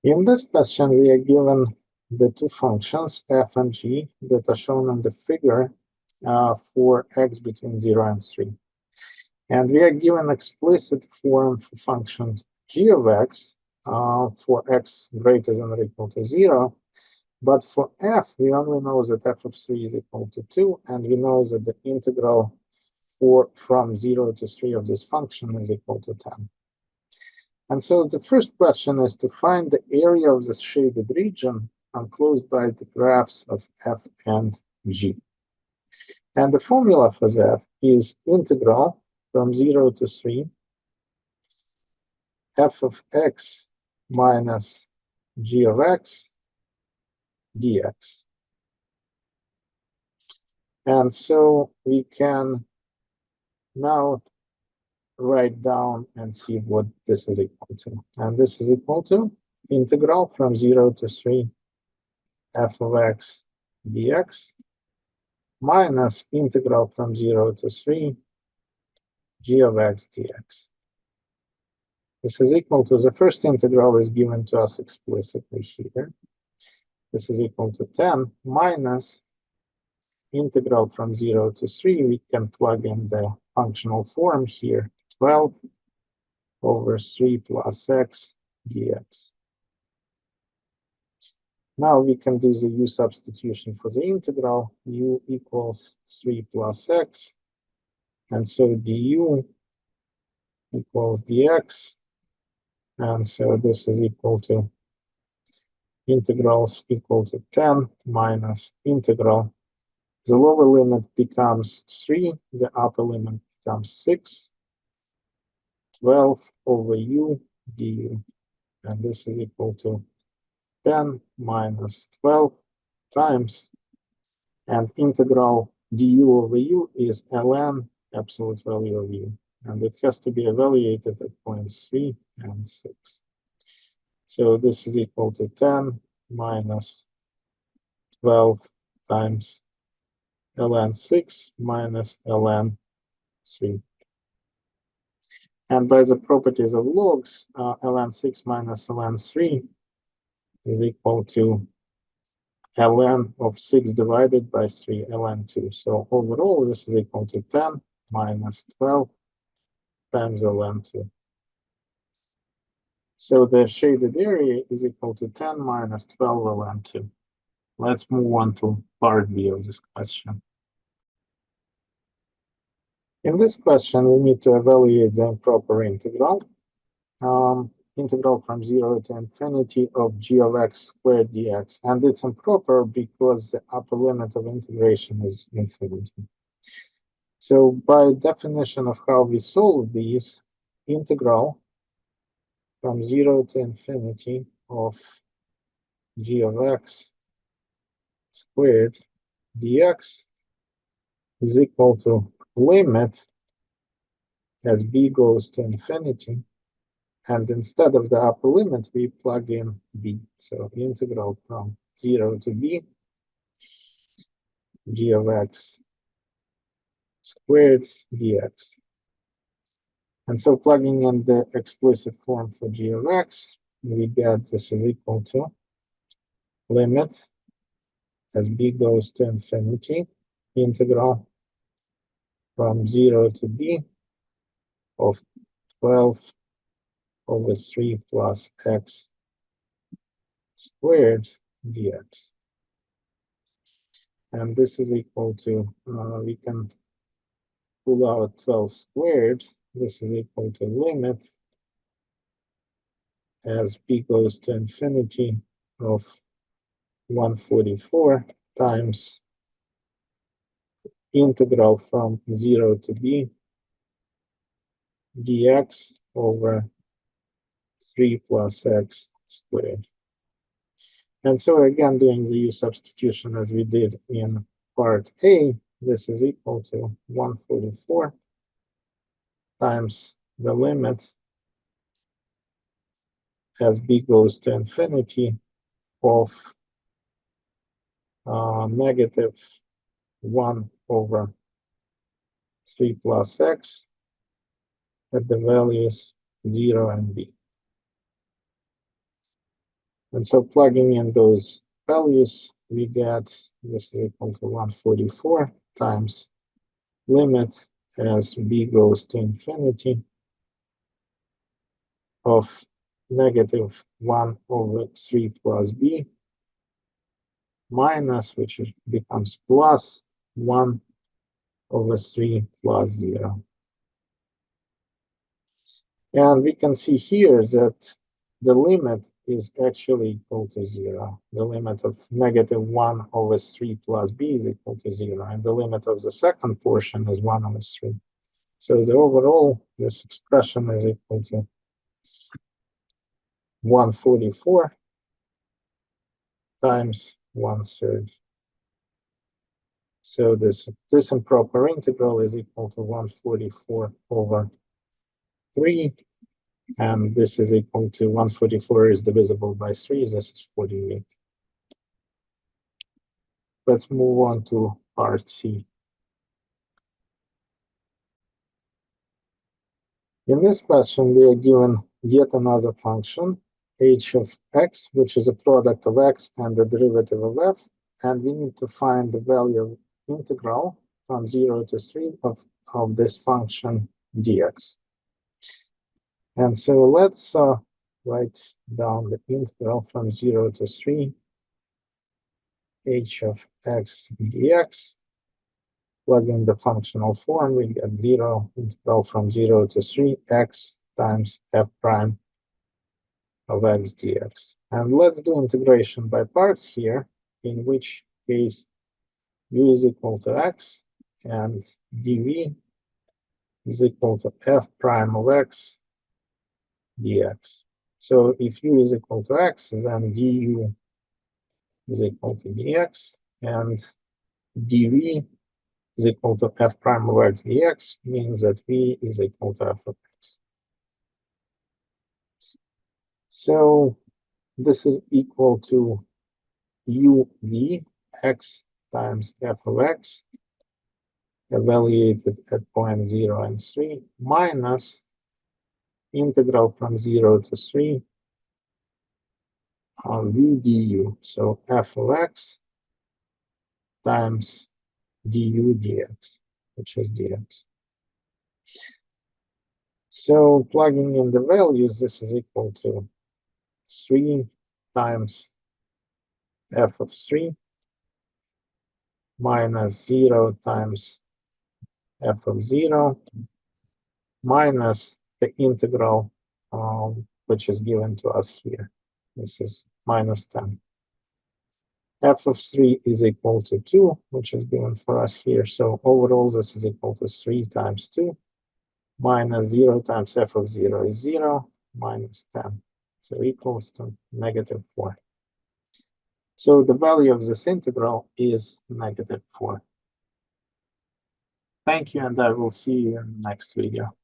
In this question, we are given the two functions f and g that are shown in the figure for x between 0 and 3. And we are given explicit form for function g of x for x greater than or equal to 0. But for f, we only know that f of 3 is equal to 2, and we know that the integral from 0 to 3 of this function is equal to 10. And so the first question is to find the area of the shaded region enclosed by the graphs of f and g. And the formula for that is integral from 0 to 3 f of x minus g of x dx. And so we can now write down and see what this is equal to. And this is equal to integral from 0 to 3 f of x dx minus integral from 0 to 3 g of x dx. This is equal to, the first integral is given to us explicitly here. This is equal to 10 minus integral from 0 to 3. We can plug in the functional form here, 12 over 3 plus x dx. Now we can do the u substitution for the integral. U equals 3 plus x. And so du equals dx. And so this is equal to integrals equal to 10 minus integral. The lower limit becomes 3. The upper limit becomes 6. 12 over u du. And this is equal to 10 minus 12 times, and integral du over u is ln absolute value of u, and it has to be evaluated at points 3 and 6. So this is equal to 10 minus 12 times ln 6 minus ln 3. And by the properties of logs, ln 6 minus ln 3 is equal to ln of 6 divided by 3, ln 2. So overall, this is equal to 10 minus 12 times ln 2. So the shaded area is equal to 10 minus 12 ln 2. Let's move on to part B of this question. In this question, we need to evaluate the improper integral. Integral from 0 to infinity of g of x squared dx. And it's improper because the upper limit of integration is infinity. So by definition of how we solve these, integral from 0 to infinity of g of x squared dx is equal to limit as b goes to infinity. And instead of the upper limit, we plug in b. So integral from 0 to b, g of x squared dx. And so plugging in the explicit form for g of x, we get this is equal to limit as b goes to infinity, integral from 0 to b of 12 over 3 plus x squared dx. And this is equal to, we can pull out 12 squared. This is equal to limit as b goes to infinity of 144 times integral from 0 to b dx over 3 plus x squared. And so again, doing the u substitution as we did in part A, this is equal to 144 times the limit as b goes to infinity of negative 1 over 3 plus x at the values 0 and b. And so plugging in those values, we get this is equal to 144 times limit as b goes to infinity of negative 1 over 3 plus b minus, which becomes plus 1 over 3 plus 0. And we can see here that the limit is actually equal to 0. The limit of negative 1 over 3 plus b is equal to 0. And the limit of the second portion is 1 over 3. So the overall, this expression is equal to 144 times 1/3. So this improper integral is equal to 144 over 3. And this is equal to 144 is divisible by 3. This is 48. Let's move on to part C. In this question, we are given yet another function, h of x, which is a product of x and the derivative of f. And we need to find the value of integral from 0 to 3 of this function dx. And so let's write down the integral from 0 to 3 h of x dx. Plug in the functional form, we get 0 integral from 0 to 3 x times f prime of x dx. And let's do integration by parts here, in which case u is equal to x and dv is equal to f prime of x dx. So if u is equal to x, then du is equal to dx, and dv is equal to f prime of x dx means that v is equal to f of x. So this is equal to uv x times f of x evaluated at point 0 and 3 minus integral from 0 to 3 v du. So f of x times du dx, which is dx. So plugging in the values, this is equal to 3 times f of 3 minus 0 times f of 0 minus the integral which is given to us here. This is minus 10. F of 3 is equal to 2, which is given for us here. So overall, this is equal to 3 times 2 minus 0 times f of 0 is 0 minus 10. So equals to negative 4. So the value of this integral is negative 4. Thank you, and I will see you in the next video.